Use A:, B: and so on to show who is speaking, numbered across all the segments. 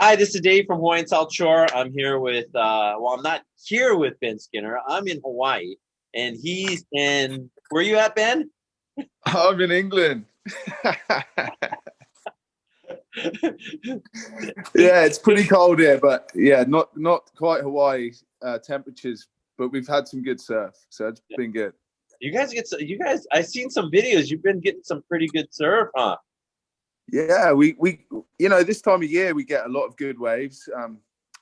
A: Hi, this is Dave from Hawaii and South Shore. I'm here with, well, I'm not here with Ben Skinner. I'm in Hawaii, and he's in, where are you at, Ben?
B: I'm in England. Yeah, it's pretty cold here, but yeah, not quite Hawaii temperatures, but we've had some good surf, so it's been good.
A: You guys, I've seen some videos. You've been getting some pretty good surf, huh?
B: Yeah, we this time of year we get a lot of good waves.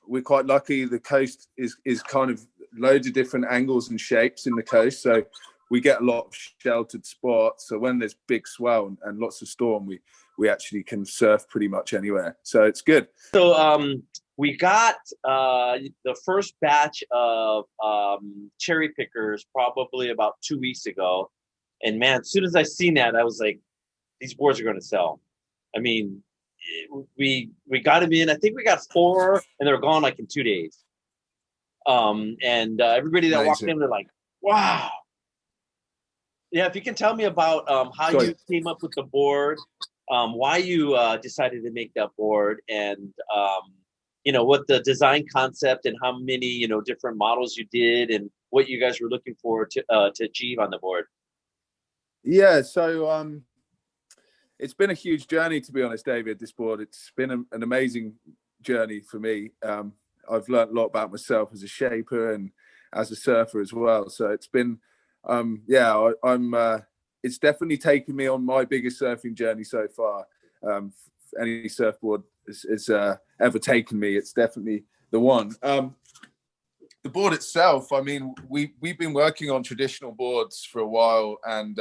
B: We're quite lucky. The coast is kind of loads of different angles and shapes in the coast, so we get a lot of sheltered spots. So when there's big swell and lots of storm, we actually can surf pretty much anywhere. So it's good.
A: So we got the first batch of cherry pickers probably about 2 weeks ago, and man, as soon as I seen that, I was like, these boards are going to sell. I mean, we got them in. I think we got 4, and they're gone like in 2 days. Everybody that walked in, they're like, "Wow!" Yeah, if you can tell me about how you came up with the board, why you decided to make that board, and what the design concept and how many different models you did, and what you guys were looking for to achieve on the board.
B: Yeah, so it's been a huge journey, to be honest, David, this board. It's been an amazing journey for me. I've learned a lot about myself as a shaper and as a surfer as well. So it's been, it's definitely taken me on my biggest surfing journey so far. Any surfboard has ever taken me, it's definitely the one. The board itself, I mean, we've been working on traditional boards for a while, and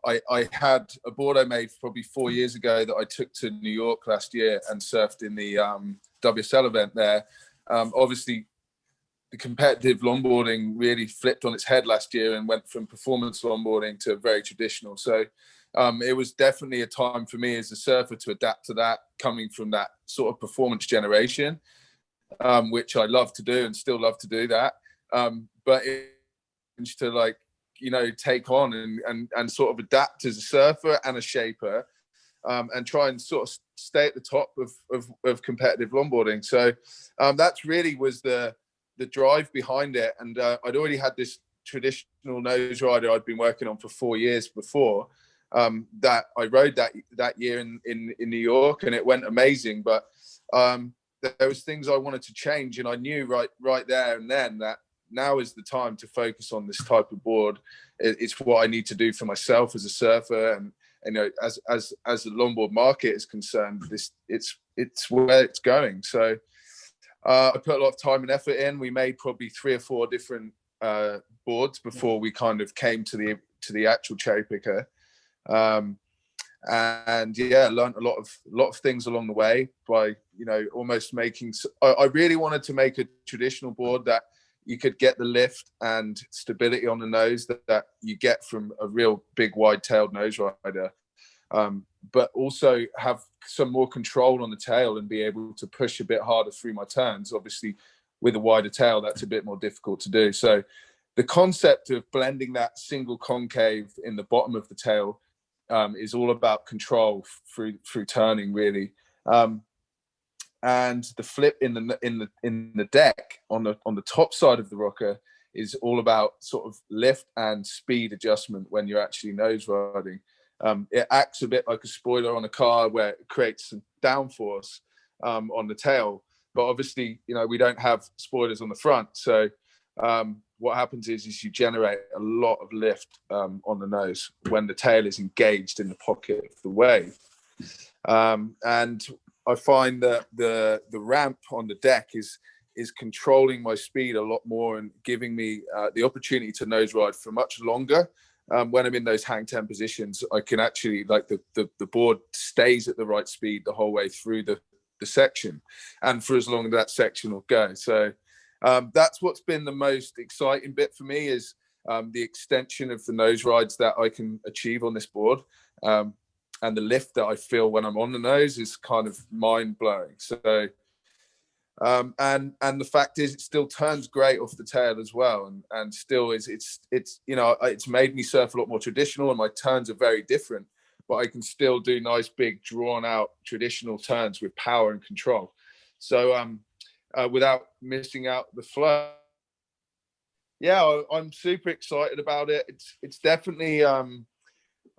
B: I had a board I made probably 4 years ago that I took to New York last year and surfed in the WSL event there. Obviously, the competitive longboarding really flipped on its head last year and went from performance longboarding to very traditional. So it was definitely a time for me as a surfer to adapt to that, coming from that sort of performance generation. Which I love to do and still love to do that. But it's to take on and sort of adapt as a surfer and a shaper, and try and sort of stay at the top of competitive longboarding. So that's really was the drive behind it. And I'd already had this traditional Noserider I'd been working on for 4 years before, that I rode that year in New York, and it went amazing. But there was things I wanted to change, and I knew right there and then that now is the time to focus on this type of board. It's what I need to do for myself as a surfer, and as the longboard market is concerned, it's where it's going. So I put a lot of time and effort in. We made probably 3 or 4 different boards before we kind of came to the actual cherry picker. And yeah, learned a lot of things along the way by almost making. I really wanted to make a traditional board that you could get the lift and stability on the nose that you get from a real big wide-tailed Noserider, but also have some more control on the tail and be able to push a bit harder through my turns. Obviously, with a wider tail, that's a bit more difficult to do. So the concept of blending that single concave in the bottom of the tail is all about control through turning, really. And the flip in the deck on the top side of the rocker is all about sort of lift and speed adjustment when you're actually nose riding. It acts a bit like a spoiler on a car, where it creates some downforce on the tail. But obviously, we don't have spoilers on the front, so what happens is you generate a lot of lift on the nose when the tail is engaged in the pocket of the wave. And I find that the ramp on the deck is controlling my speed a lot more and giving me the opportunity to nose ride for much longer. When I'm in those hang 10 positions, I can actually, the board stays at the right speed the whole way through the section, and for as long as that section will go. So that's what's been the most exciting bit for me, is the extension of the nose rides that I can achieve on this board. And the lift that I feel when I'm on the nose is kind of mind blowing. So, and the fact is, it still turns great off the tail as well. And still it's made me surf a lot more traditional, and my turns are very different, but I can still do nice, big, drawn out traditional turns with power and control. So without missing out the flow. Yeah, I'm super excited about it. It's definitely I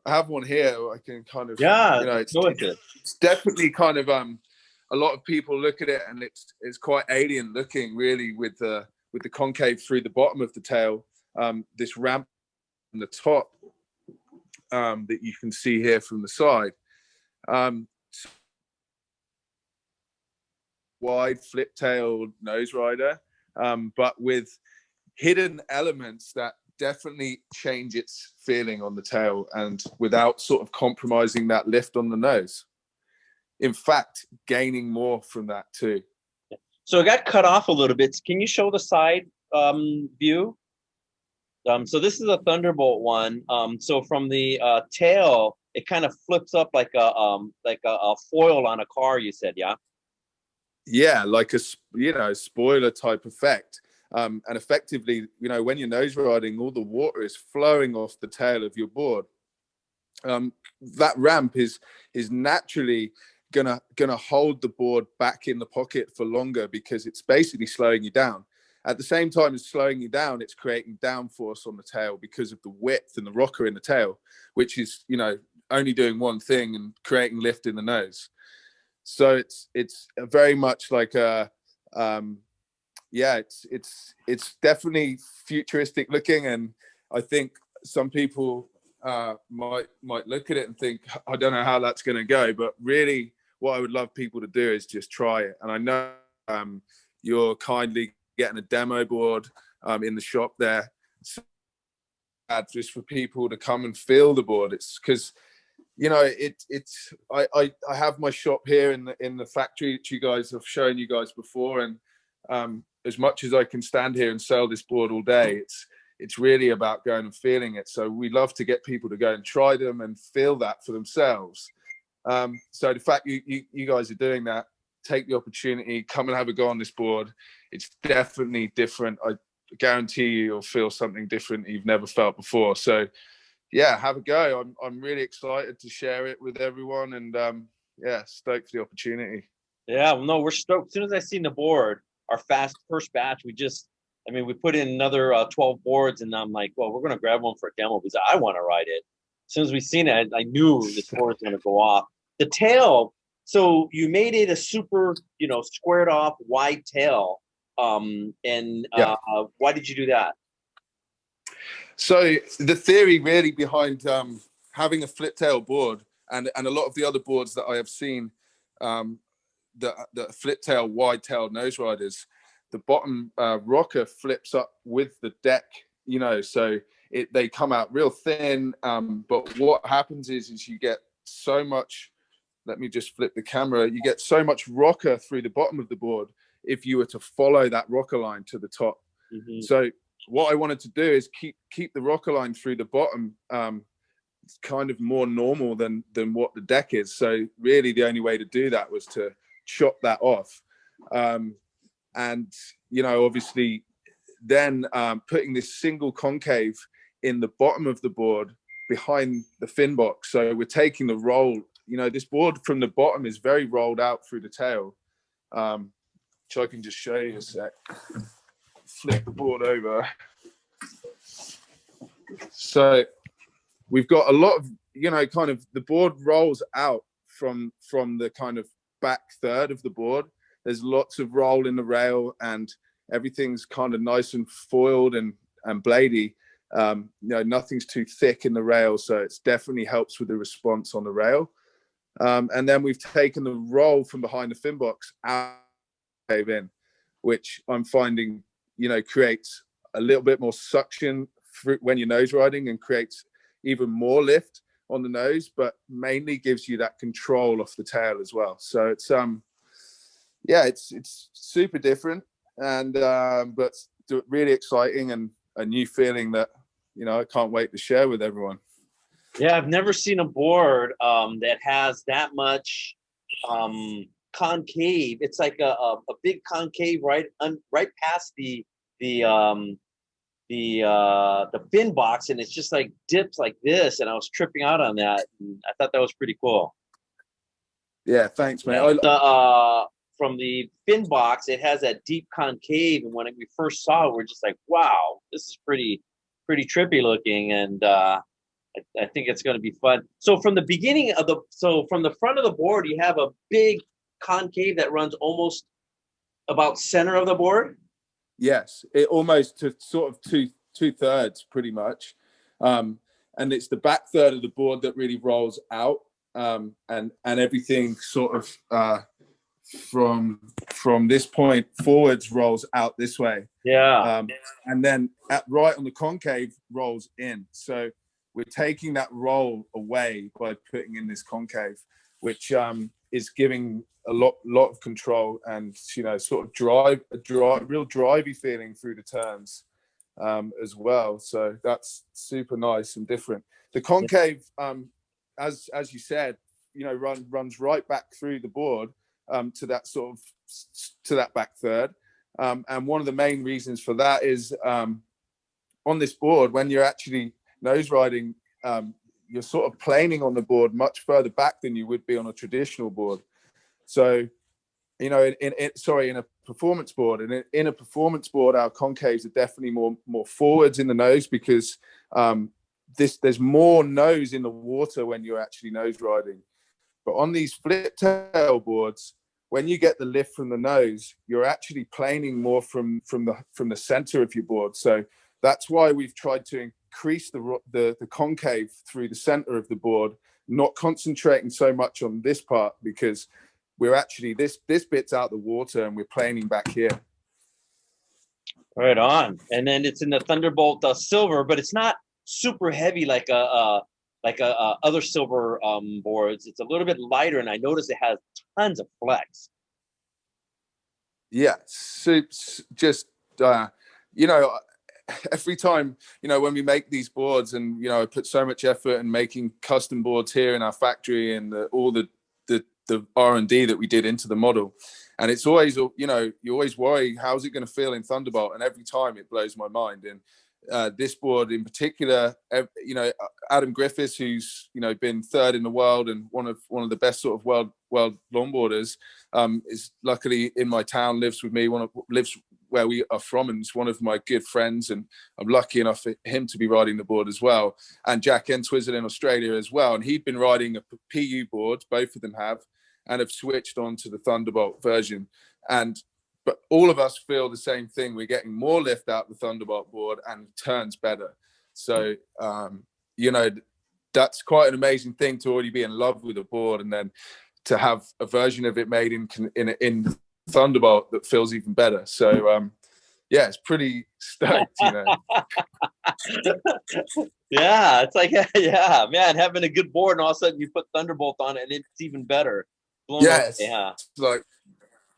B: have one here. I can kind of, you know, it's definitely kind of a lot of people look at it and it's quite alien looking, really, with the concave through the bottom of the tail. This ramp on the top that you can see here from the side. Wide flip-tailed Noserider, but with hidden elements that definitely change its feeling on the tail, and without sort of compromising that lift on the nose. In fact, gaining more from that too.
A: So it got cut off a little bit. Can you show the side view? So this is a Thunderbolt one. So from the tail, it kind of flips up like a foil on a car. You said, yeah.
B: Yeah, like a, you know, spoiler type effect. And effectively, you know, when you're nose riding, all the water is flowing off the tail of your board. That ramp is naturally gonna hold the board back in the pocket for longer, because it's basically slowing you down. At the same time as slowing you down, it's creating downforce on the tail because of the width and the rocker in the tail, which is, you know, only doing one thing and creating lift in the nose. So it's very much like a yeah, it's definitely futuristic looking, and I think some people might look at it and think, I don't know how that's going to go, but really what I would love people to do is just try it. And I know you're kindly getting a demo board in the shop there, so just for people to come and feel the board. It's because, you know, I have my shop here in the factory that you guys have shown you guys before, and as much as I can stand here and sell this board all day, it's really about going and feeling it. So we love to get people to go and try them and feel that for themselves. So the fact you guys are doing that, take the opportunity, come and have a go on this board. It's definitely different. I guarantee you'll feel something different you've never felt before. So yeah, have a go. I'm really excited to share it with everyone, and yeah, stoked for the opportunity.
A: Yeah, well, no, we're stoked. As soon as I seen the board, our first batch, we put in another 12 boards, and I'm like, well, we're gonna grab one for a demo because I want to ride it. As soon as we seen it, I knew this board was gonna go off. The tail, so you made it a super, you know, squared off wide tail.
B: Yeah.
A: Why did you do that?
B: So the theory really behind having a flip tail board, and a lot of the other boards that I have seen, the flip tail wide tail nose riders, the bottom rocker flips up with the deck, you know, so they come out real thin. But what happens is you get so much, let me just flip the camera, you get so much rocker through the bottom of the board if you were to follow that rocker line to the top. Mm-hmm. So what I wanted to do is keep the rocker line through the bottom kind of more normal than what the deck is. So really the only way to do that was to chop that off. And, you know, obviously then putting this single concave in the bottom of the board behind the fin box. So we're taking the roll, you know, this board from the bottom is very rolled out through the tail. So I can just show you a sec. Flip the board over. So we've got a lot of, you know, kind of the board rolls out from the kind of back third of the board. There's lots of roll in the rail, and everything's kind of nice and foiled and bladey. You know, nothing's too thick in the rail, so it's definitely helps with the response on the rail. And then we've taken the roll from behind the fin box out in, which I'm finding, you know, creates a little bit more suction when you're nose riding, and creates even more lift on the nose, but mainly gives you that control off the tail as well. So it's yeah, it's super different, and but really exciting, and a new feeling that, you know, I can't wait to share with everyone.
A: Yeah, I've never seen a board that has that much concave. It's like a big concave right past the fin box, and it's just like dips like this, and I was tripping out on that, and I thought that was pretty cool.
B: Yeah, thanks, mate.
A: Yeah. the fin box, it has that deep concave, and when we first saw it, we're just like, wow, this is pretty trippy looking, and I think it's going to be fun. So from the beginning of from the front of the board, you have a big concave that runs almost about center of the board.
B: Yes, it almost to sort of two-thirds pretty much. And it's the back third of the board that really rolls out, and everything sort of from this point forwards rolls out this way.
A: Yeah.
B: And then right on the concave rolls in. So we're taking that roll away by putting in this concave, which is giving a lot of control and, you know, sort of real drivey feeling through the turns as well. So that's super nice and different. The concave, as you said, you know, runs right back through the board to that back third. And one of the main reasons for that is on this board, when you're actually nose riding, you're sort of planing on the board much further back than you would be on a traditional board. So, you know, in a performance board, and in a performance board, our concaves are definitely more forwards in the nose, because there's more nose in the water when you're actually nose riding. But on these flip tail boards, when you get the lift from the nose, you're actually planing more from the center of your board. So that's why we've tried to increase the concave through the center of the board, not concentrating so much on this part, because we're actually this bit's out the water and we're planing back here.
A: Right on. And then it's in the Thunderbolt silver, but it's not super heavy like other silver boards. It's a little bit lighter, and I noticed it has tons of flex.
B: Yeah, so just you know, every time, you know, when we make these boards, and, you know, I put so much effort in making custom boards here in our factory, and all the R&D that we did into the model, and it's always, you know, you always worry, how's it going to feel in Thunderbolt, and every time it blows my mind. And this board in particular, you know, Adam Griffiths, who's, you know, been third in the world and one of the best sort of world longboarders, is luckily in my town, lives with me, lives where we are from, and is one of my good friends, and I'm lucky enough for him to be riding the board as well. And Jack Entwistle in Australia as well, and he'd been riding a PU board, both of them have switched on to the Thunderbolt version. But all of us feel the same thing. We're getting more lift out the Thunderbolt board and turns better. So, you know, that's quite an amazing thing to already be in love with a board, and then to have a version of it made in Thunderbolt that feels even better. So, yeah, it's pretty stoked, you know.
A: Yeah, it's like, yeah, man, having a good board, and all of a sudden you put Thunderbolt on it, and it's even better.
B: Yes, yeah. It's like,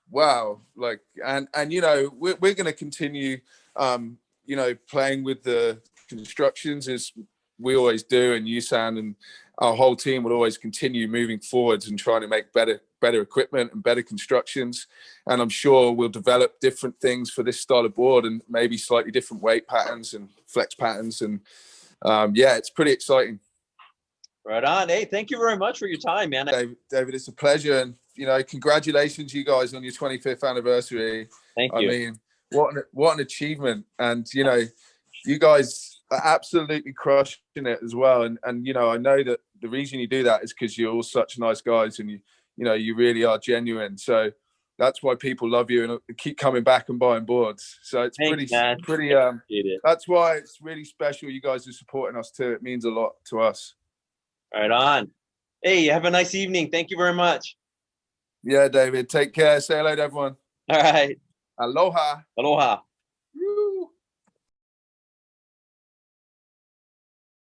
B: wow, like, and you know, we're going to continue, you know, playing with the constructions as we always do, and Yusan and our whole team will always continue moving forwards and trying to make better equipment and better constructions. And I'm sure we'll develop different things for this style of board, and maybe slightly different weight patterns and flex patterns, and yeah, it's pretty exciting.
A: Right on. Hey, thank you very much for your time, man.
B: David, it's a pleasure. And, you know, congratulations, you guys, on your 25th anniversary.
A: Thank you.
B: I mean, what an achievement. And, you know, you guys are absolutely crushing it as well. And, you know, I know that the reason you do that is because you're all such nice guys, and you know, you really are genuine. So that's why people love you and keep coming back and buying boards. So it's pretty, that's why it's really special. You guys are supporting us too. It means a lot to us.
A: Right on. Hey, have a nice evening. Thank you very much.
B: Yeah, David. Take care. Say hello to everyone.
A: All right.
B: Aloha.
A: Aloha.
B: Woo.